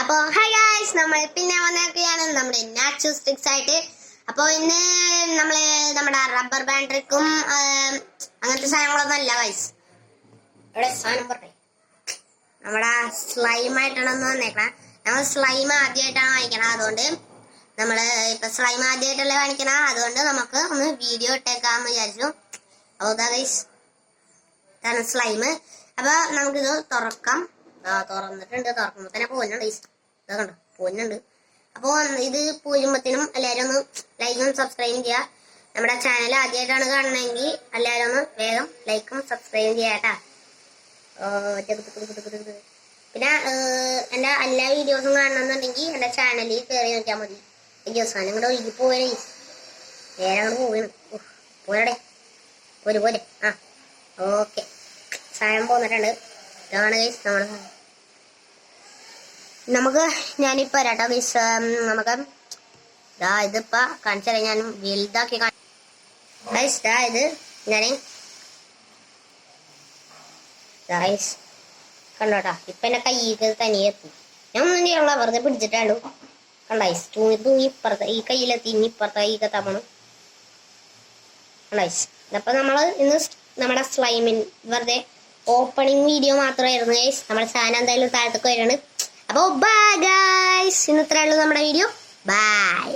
അപ്പോൾ hi guys, നമ്മൾ പിന്നെ വന്നേക്കുകയാണ് നമ്മുടെ നാച്ചു സ്റ്റിക്സ് ആയിട്ട്. അപ്പോൾ ഇന്ന് നമ്മൾ നമ്മുടെ റബ്ബർ ബാൻഡ് ട്രിക്കും അങ്ങനത്തെ സാധനങ്ങളൊന്നും അല്ല ഗൈസ്. ഇവിടെ സാധനം പറട്ടെ, നമ്മുടെ സ്ലൈമായിട്ടാണ് വന്നേക്കണം. നമ്മൾ സ്ലൈം ആദ്യമായിട്ടാണ് വാങ്ങിക്കണം. അതുകൊണ്ട് നമ്മൾ ഇപ്പൊ സ്ലൈം ആദ്യമായിട്ടല്ലേ കാണിക്കണം. അതുകൊണ്ട് നമുക്ക് ഒന്ന് വീഡിയോ ഇട്ടേക്കാന്ന് വിചാരിച്ചു. അപ്പോൾ ഇതാ ഗൈസ്, ഇതാണ് സ്ലൈം. അപ്പൊ നമുക്കിത് തുറക്കാം. തുറന്നിട്ടുണ്ട്. തുറക്കുമ്പോ തന്നെ പോന്നുണ്ട്. ഇതാ കണ്ടോ, പോന്നുണ്ട്. അപ്പോ ഇത് പോരുമ്പത്തിനും എല്ലാവരും ഒന്ന് ലൈക്കും സബ്സ്ക്രൈബും ചെയ്യുക. നമ്മുടെ ചാനൽ ആദ്യമായിട്ടാണ് കാണണമെങ്കിൽ എല്ലാവരും ഒന്ന് വേഗം ലൈക്കും സബ്സ്ക്രൈബും ചെയ്യാട്ടാ. പിന്നെ എന്റെ എല്ലാ വീഡിയോസും കാണണമെന്നുണ്ടെങ്കിൽ എന്റെ ചാനലിൽ കയറി നോക്കിയാൽ മതി. ദിവസം കൂടെ ഒഴുകി പോവേ, നേരെ അങ്ങോട്ട് പോവുകയാണ്. പോരടെ പോലെ ഓക്കെ, സാധനം പോന്നിട്ടുണ്ട്. ഇതാണ് നമ്മുടെ നമുക്ക് ഞാനിപ്പോ വരാട്ടോ ഗൈസ്. നമുക്ക് ഇതിപ്പോ കാണിച്ചാൽ ഞാൻ വലുതാക്കി ഗൈസ്. ഇത് ഞാൻ ഗൈസ് കണ്ടോട്ടാ. ഇപ്പൊ എന്റെ കയ്യിൽ തനിയെ എത്തി. ഞാൻ ഒന്നും ചെയ്യണല്ലോ, വെറുതെ പിടിച്ചിട്ടാണ്ടു. കണ്ടൈസ് തൂങ്ങി ഇപ്പുറത്ത് ഈ കയ്യിലെത്തി. ഇനി ഇപ്പുറത്തെ കൈക്ക് തപ്പണം. കണ്ടൈസ്. അപ്പൊ നമ്മള് ഇന്ന് നമ്മുടെ സ്ലൈമിൻ വെറുതെ ഓപ്പണിംഗ് വീഡിയോ മാത്രമായിരുന്നു ഗൈസ്. നമ്മുടെ സാധനം എന്തായാലും താഴത്തേക്ക് വരാണ്. അപ്പോൾ ബൈ ഗൈസ്, ഇന്നത്രേ ഉള്ളൂ നമ്മുടെ വീഡിയോ. ബൈ.